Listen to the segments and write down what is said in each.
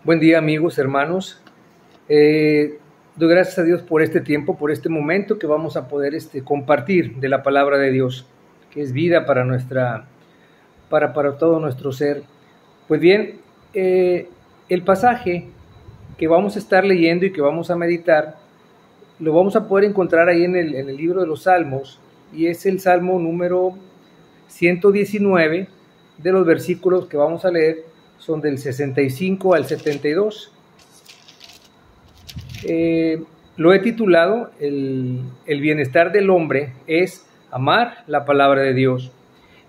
Buen día, amigos, hermanos. Doy gracias a Dios por este tiempo, por este momento que vamos a poder compartir de la palabra de Dios, que es vida para todo nuestro ser. Pues bien, el pasaje que vamos a estar leyendo y que vamos a meditar, lo vamos a poder encontrar ahí en el libro de los Salmos, y es el Salmo número 119, de los versículos que vamos a leer son del 65 al 72. Lo he titulado el bienestar del hombre es amar la palabra de Dios.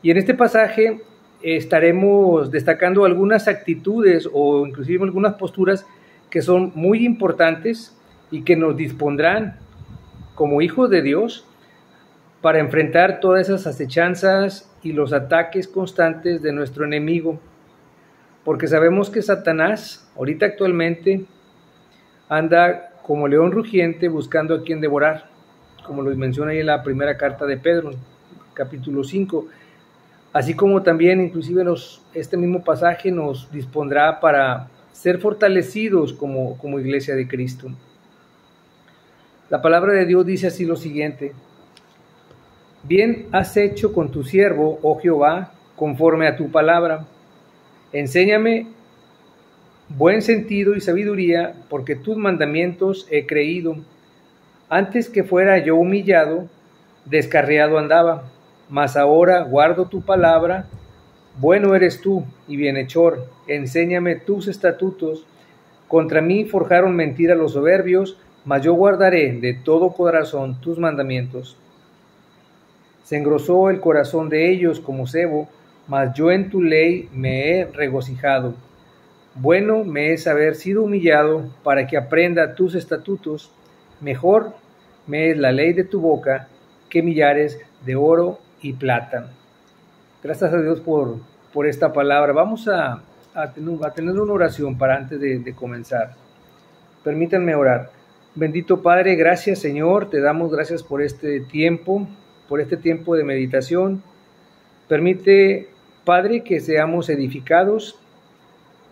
Y en este pasaje estaremos destacando algunas actitudes o inclusive algunas posturas que son muy importantes y que nos dispondrán como hijos de Dios para enfrentar todas esas acechanzas y los ataques constantes de nuestro enemigo. Porque sabemos que Satanás, ahorita actualmente, anda como león rugiente buscando a quien devorar, como lo menciona ahí en la primera carta de Pedro, capítulo 5. Así como también, inclusive, este mismo pasaje nos dispondrá para ser fortalecidos como iglesia de Cristo. La palabra de Dios dice así lo siguiente: Bien has hecho con tu siervo, oh Jehová, conforme a tu palabra. Enséñame buen sentido y sabiduría, porque tus mandamientos he creído. Antes que fuera yo humillado, descarriado andaba, mas ahora guardo tu palabra. Bueno eres tú y bienhechor, enséñame tus estatutos. Contra mí forjaron mentira los soberbios, mas yo guardaré de todo corazón tus mandamientos. Se engrosó el corazón de ellos como sebo, mas yo en tu ley me he regocijado. Bueno me es haber sido humillado para que aprenda tus estatutos. Mejor me es la ley de tu boca que millares de oro y plata. Gracias a Dios por esta palabra. Vamos a tener una oración para antes de comenzar. Permítanme orar. Bendito Padre, gracias Señor, te damos gracias por este tiempo de meditación. Permite, Padre, que seamos edificados,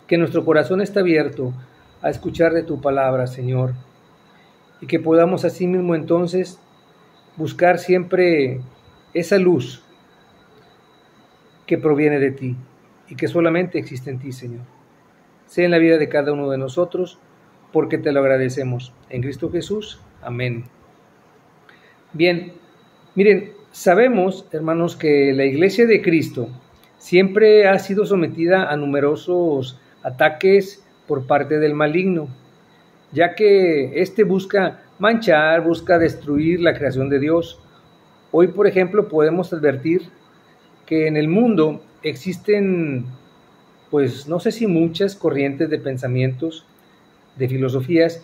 que nuestro corazón esté abierto a escuchar de tu palabra, Señor, y que podamos asimismo entonces buscar siempre esa luz que proviene de ti y que solamente existe en ti, Señor. Sea en la vida de cada uno de nosotros, porque te lo agradecemos. En Cristo Jesús. Amén. Bien, miren, sabemos, hermanos, que la Iglesia de Cristo siempre ha sido sometida a numerosos ataques por parte del maligno, ya que éste busca manchar, busca destruir la creación de Dios. Hoy, por ejemplo, podemos advertir que en el mundo existen, pues no sé si muchas corrientes de pensamientos, de filosofías,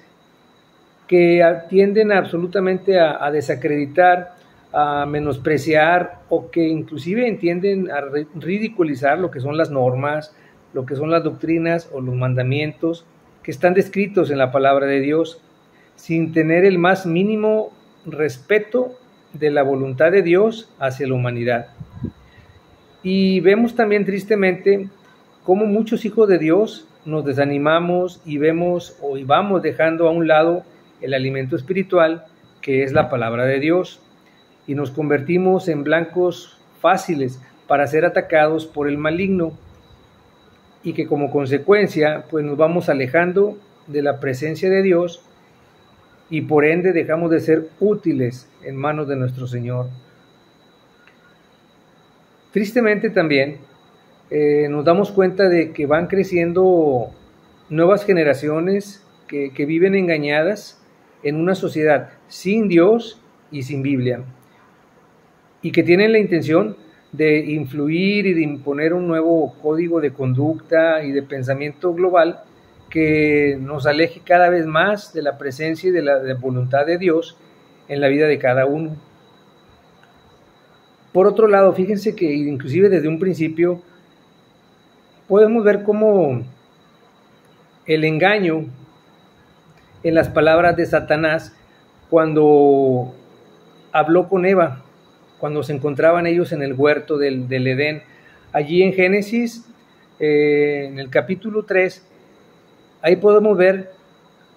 que tienden absolutamente a desacreditar, a menospreciar o que inclusive tienden a ridiculizar lo que son las normas, lo que son las doctrinas o los mandamientos que están descritos en la palabra de Dios, sin tener el más mínimo respeto de la voluntad de Dios hacia la humanidad. Y vemos también tristemente cómo muchos hijos de Dios nos desanimamos y vamos dejando a un lado el alimento espiritual que es la palabra de Dios, y nos convertimos en blancos fáciles para ser atacados por el maligno, y que como consecuencia pues nos vamos alejando de la presencia de Dios y por ende dejamos de ser útiles en manos de nuestro Señor. Tristemente también nos damos cuenta de que van creciendo nuevas generaciones que viven engañadas en una sociedad sin Dios y sin Biblia, y que tienen la intención de influir y de imponer un nuevo código de conducta y de pensamiento global que nos aleje cada vez más de la presencia y de la voluntad de Dios en la vida de cada uno. Por otro lado, fíjense que inclusive desde un principio podemos ver cómo el engaño en las palabras de Satanás cuando habló con Eva, cuando se encontraban ellos en el huerto del Edén. Allí en Génesis, en el capítulo 3, ahí podemos ver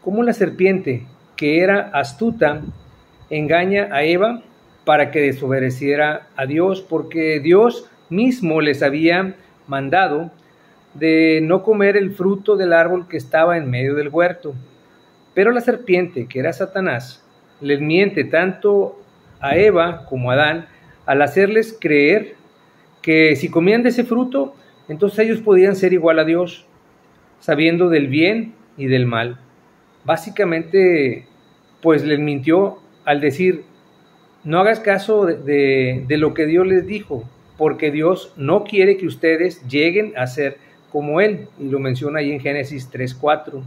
cómo la serpiente, que era astuta, engaña a Eva para que desobedeciera a Dios, porque Dios mismo les había mandado de no comer el fruto del árbol que estaba en medio del huerto. Pero la serpiente, que era Satanás, les miente tanto a Eva como a Adán al hacerles creer que si comían de ese fruto, entonces ellos podían ser igual a Dios, sabiendo del bien y del mal. Básicamente, pues les mintió al decir, no hagas caso de lo que Dios les dijo, porque Dios no quiere que ustedes lleguen a ser como Él, y lo menciona ahí en Génesis 3:4.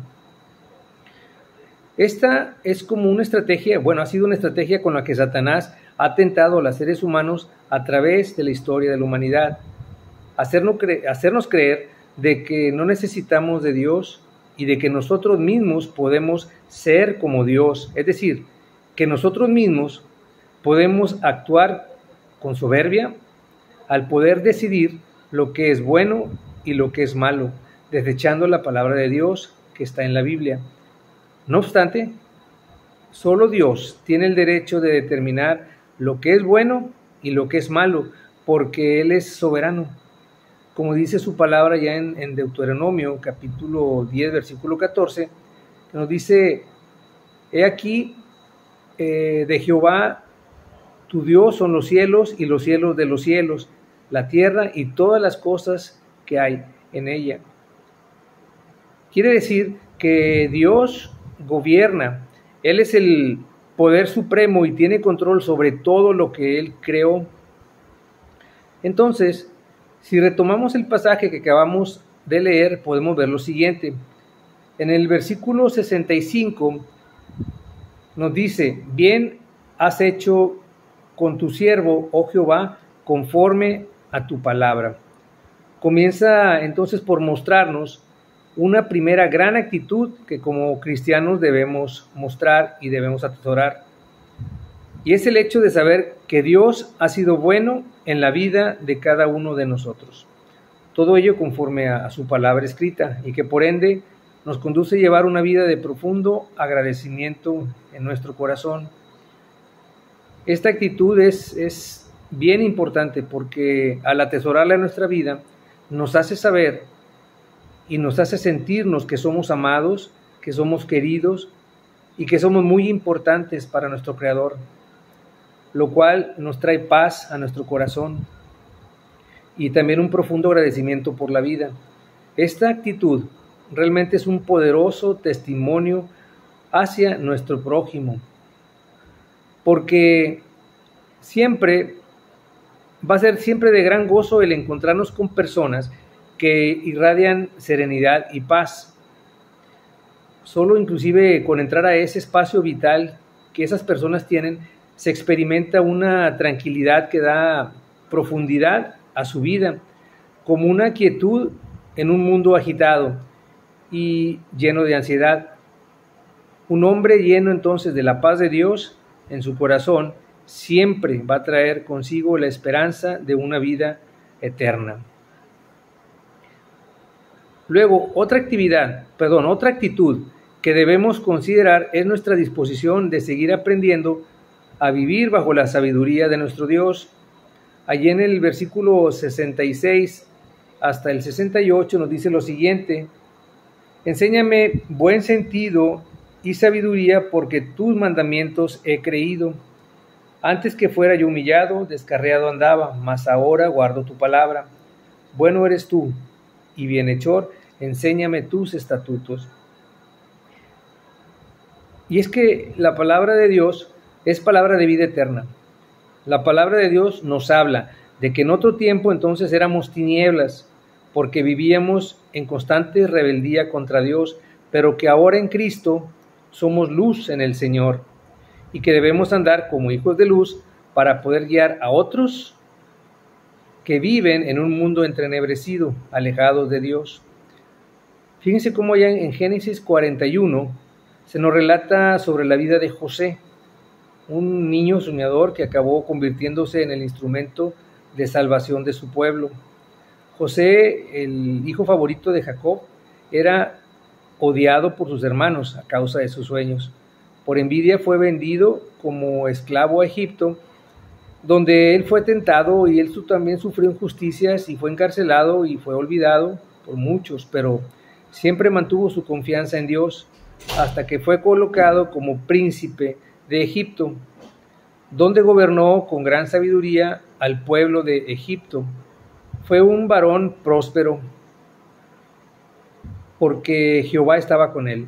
Esta es como una estrategia, ha sido una estrategia con la que Satanás ha tentado a los seres humanos a través de la historia de la humanidad, hacernos creer de que no necesitamos de Dios y de que nosotros mismos podemos ser como Dios, es decir, que nosotros mismos podemos actuar con soberbia al poder decidir lo que es bueno y lo que es malo, desechando la palabra de Dios que está en la Biblia. No obstante, solo Dios tiene el derecho de determinar lo que es bueno y lo que es malo, porque Él es soberano. Como dice su palabra ya en Deuteronomio, capítulo 10, versículo 14, que nos dice, he aquí, de Jehová tu Dios son los cielos y los cielos de los cielos, la tierra y todas las cosas que hay en ella. Quiere decir que Dios gobierna, Él es el poder supremo y tiene control sobre todo lo que Él creó. Entonces, si retomamos el pasaje que acabamos de leer, podemos ver lo siguiente. En el versículo 65 nos dice, bien has hecho con tu siervo, oh Jehová, conforme a tu palabra. Comienza entonces por mostrarnos una primera gran actitud que como cristianos debemos mostrar y debemos atesorar. Y es el hecho de saber que Dios ha sido bueno en la vida de cada uno de nosotros. Todo ello conforme a su palabra escrita y que por ende nos conduce a llevar una vida de profundo agradecimiento en nuestro corazón. Esta actitud es bien importante porque al atesorarla en nuestra vida nos hace saber y nos hace sentirnos que somos amados, que somos queridos y que somos muy importantes para nuestro Creador, lo cual nos trae paz a nuestro corazón y también un profundo agradecimiento por la vida. Esta actitud realmente es un poderoso testimonio hacia nuestro prójimo, porque va a ser siempre de gran gozo el encontrarnos con personas que irradian serenidad y paz. Solo inclusive con entrar a ese espacio vital que esas personas tienen, se experimenta una tranquilidad que da profundidad a su vida, como una quietud en un mundo agitado y lleno de ansiedad. Un hombre lleno entonces de la paz de Dios en su corazón siempre va a traer consigo la esperanza de una vida eterna. Luego, otra actitud que debemos considerar es nuestra disposición de seguir aprendiendo a vivir bajo la sabiduría de nuestro Dios. Allí en el versículo 66 hasta el 68 nos dice lo siguiente: enséñame buen sentido y sabiduría, porque tus mandamientos he creído. Antes que fuera yo humillado, descarriado andaba, mas ahora guardo tu palabra. Bueno eres tú y bienhechor, enséñame tus estatutos. Y es que la palabra de Dios es palabra de vida eterna. La palabra de Dios nos habla de que en otro tiempo entonces éramos tinieblas, porque vivíamos en constante rebeldía contra Dios, pero que ahora en Cristo somos luz en el Señor y que debemos andar como hijos de luz para poder guiar a otros que viven en un mundo entrenebrecido, alejados de Dios. Fíjense cómo allá en Génesis 41 se nos relata sobre la vida de José, un niño soñador que acabó convirtiéndose en el instrumento de salvación de su pueblo. José, el hijo favorito de Jacob, era odiado por sus hermanos a causa de sus sueños. Por envidia fue vendido como esclavo a Egipto, donde él fue tentado y él también sufrió injusticias y fue encarcelado y fue olvidado por muchos, pero siempre mantuvo su confianza en Dios hasta que fue colocado como príncipe de Egipto, donde gobernó con gran sabiduría al pueblo de Egipto. Fue un varón próspero porque Jehová estaba con él,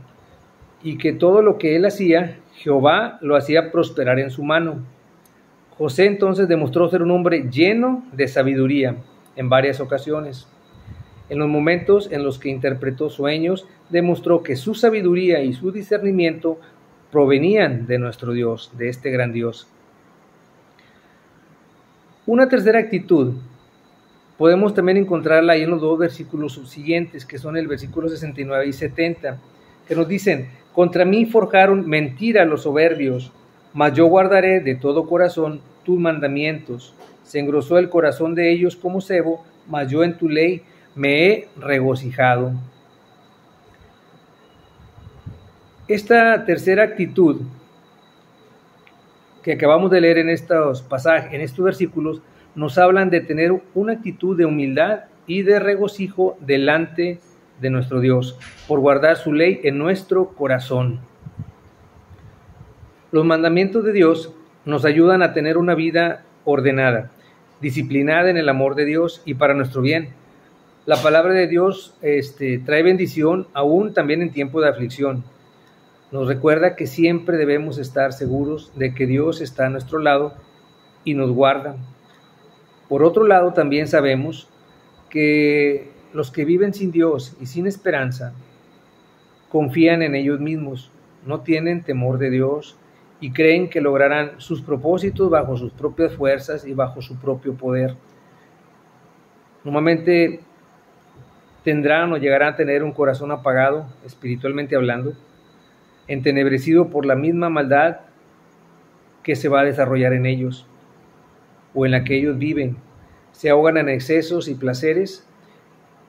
y que todo lo que él hacía, Jehová lo hacía prosperar en su mano. José entonces demostró ser un hombre lleno de sabiduría en varias ocasiones. En los momentos en los que interpretó sueños, demostró que su sabiduría y su discernimiento provenían de nuestro Dios, de este gran Dios. Una tercera actitud podemos también encontrarla ahí en los dos versículos subsiguientes, que son el versículo 69 y 70, que nos dicen: contra mí forjaron mentira los soberbios, mas yo guardaré de todo corazón tus mandamientos. Se engrosó el corazón de ellos como sebo, mas yo en tu ley me he regocijado. Esta tercera actitud que acabamos de leer en estos pasajes, en estos versículos, nos hablan de tener una actitud de humildad y de regocijo delante de nuestro Dios, por guardar su ley en nuestro corazón. Los mandamientos de Dios nos ayudan a tener una vida ordenada, disciplinada en el amor de Dios y para nuestro bien. La palabra de Dios trae bendición aún también en tiempo de aflicción. Nos recuerda que siempre debemos estar seguros de que Dios está a nuestro lado y nos guarda. Por otro lado, también sabemos que los que viven sin Dios y sin esperanza confían en ellos mismos, no tienen temor de Dios y creen que lograrán sus propósitos bajo sus propias fuerzas y bajo su propio poder. Normalmente tendrán o llegarán a tener un corazón apagado, espiritualmente hablando, entenebrecido por la misma maldad que se va a desarrollar en ellos o en la que ellos viven. Se ahogan en excesos y placeres,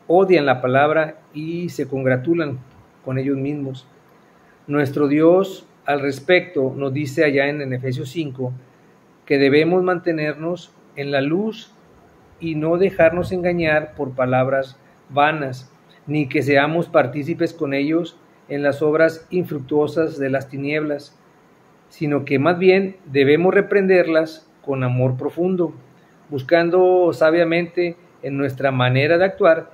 odian la palabra y se congratulan con ellos mismos. Nuestro Dios al respecto nos dice allá en Efesios 5 que debemos mantenernos en la luz y no dejarnos engañar por palabras vanas, ni que seamos partícipes con ellos en las obras infructuosas de las tinieblas, sino que más bien debemos reprenderlas con amor profundo, buscando sabiamente en nuestra manera de actuar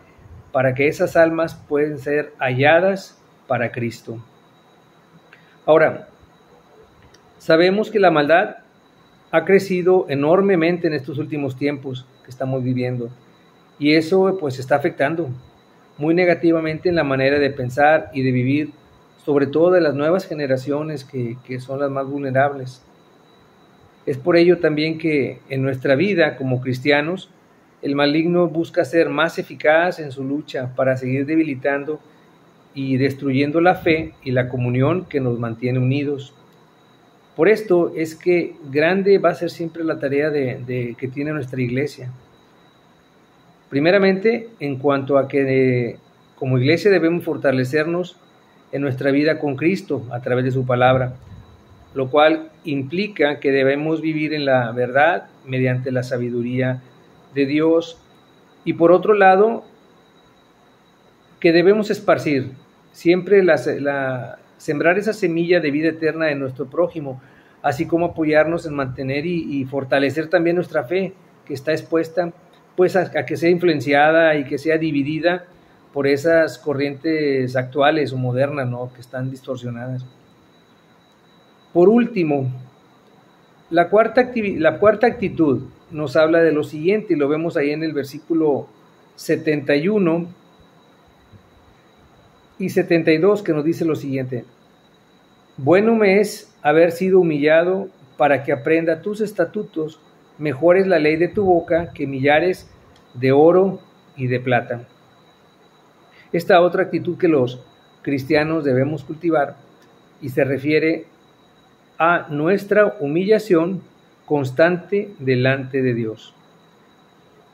para que esas almas puedan ser halladas para Cristo. Ahora, sabemos que la maldad ha crecido enormemente en estos últimos tiempos que estamos viviendo, y eso pues está afectando muy negativamente en la manera de pensar y de vivir, sobre todo de las nuevas generaciones que son las más vulnerables. Es por ello también que en nuestra vida como cristianos, el maligno busca ser más eficaz en su lucha para seguir debilitando y destruyendo la fe y la comunión que nos mantiene unidos. Por esto es que grande va a ser siempre la tarea que tiene nuestra iglesia. Primeramente, en cuanto a que como iglesia debemos fortalecernos en nuestra vida con Cristo a través de su palabra, lo cual implica que debemos vivir en la verdad mediante la sabiduría de Dios. Y por otro lado, que debemos esparcir siempre sembrar esa semilla de vida eterna en nuestro prójimo, así como apoyarnos en mantener y fortalecer también nuestra fe, que está expuesta pues a que sea influenciada y que sea dividida por esas corrientes actuales o modernas, ¿no?, que están distorsionadas. Por último, la cuarta actitud nos habla de lo siguiente, y lo vemos ahí en el versículo 71 y 72, que nos dice lo siguiente: bueno me es haber sido humillado para que aprenda tus estatutos, mejor es la ley de tu boca que millares de oro y de plata. Esta otra actitud que los cristianos debemos cultivar y se refiere a nuestra humillación constante delante de Dios.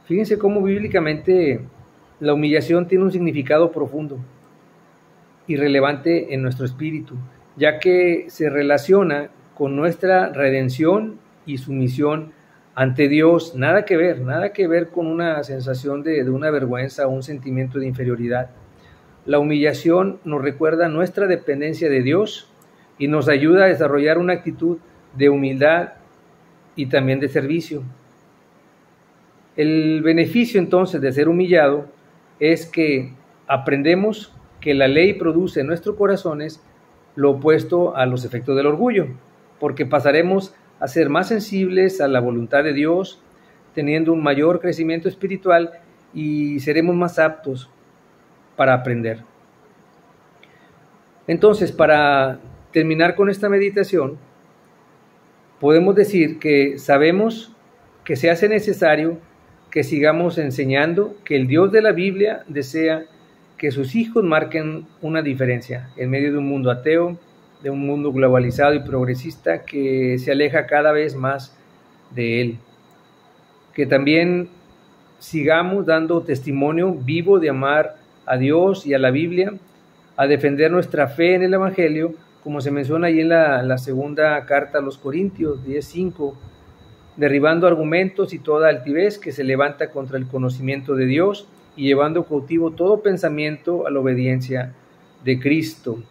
Fíjense cómo bíblicamente la humillación tiene un significado profundo. y relevante en nuestro espíritu, ya que se relaciona con nuestra redención y sumisión ante Dios. Nada que ver con una sensación de una vergüenza o un sentimiento de inferioridad. La humillación nos recuerda nuestra dependencia de Dios y nos ayuda a desarrollar una actitud de humildad y también de servicio. El beneficio entonces de ser humillado es que aprendemos que la ley produce en nuestros corazones lo opuesto a los efectos del orgullo, porque pasaremos a ser más sensibles a la voluntad de Dios, teniendo un mayor crecimiento espiritual y seremos más aptos para aprender. Entonces, para terminar con esta meditación, podemos decir que sabemos que se hace necesario que sigamos enseñando que el Dios de la Biblia desea que sus hijos marquen una diferencia en medio de un mundo ateo, de un mundo globalizado y progresista que se aleja cada vez más de Él. Que también sigamos dando testimonio vivo de amar a Dios y a la Biblia, a defender nuestra fe en el Evangelio, como se menciona ahí en la segunda carta a los Corintios 10:5, derribando argumentos y toda altivez que se levanta contra el conocimiento de Dios y llevando cautivo todo pensamiento a la obediencia de Cristo.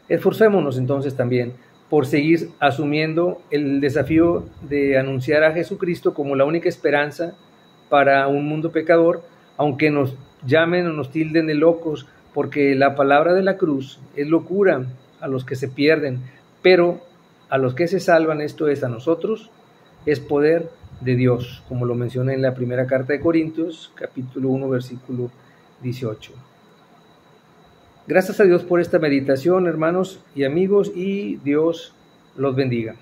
Esforcémonos entonces también por seguir asumiendo el desafío de anunciar a Jesucristo como la única esperanza para un mundo pecador, aunque nos llamen o nos tilden de locos, porque la palabra de la cruz es locura a los que se pierden, pero a los que se salvan, esto es a nosotros, es poder de Dios, como lo menciona en la primera carta de Corintios, capítulo 1, versículo 18. Gracias a Dios por esta meditación, hermanos y amigos, y Dios los bendiga.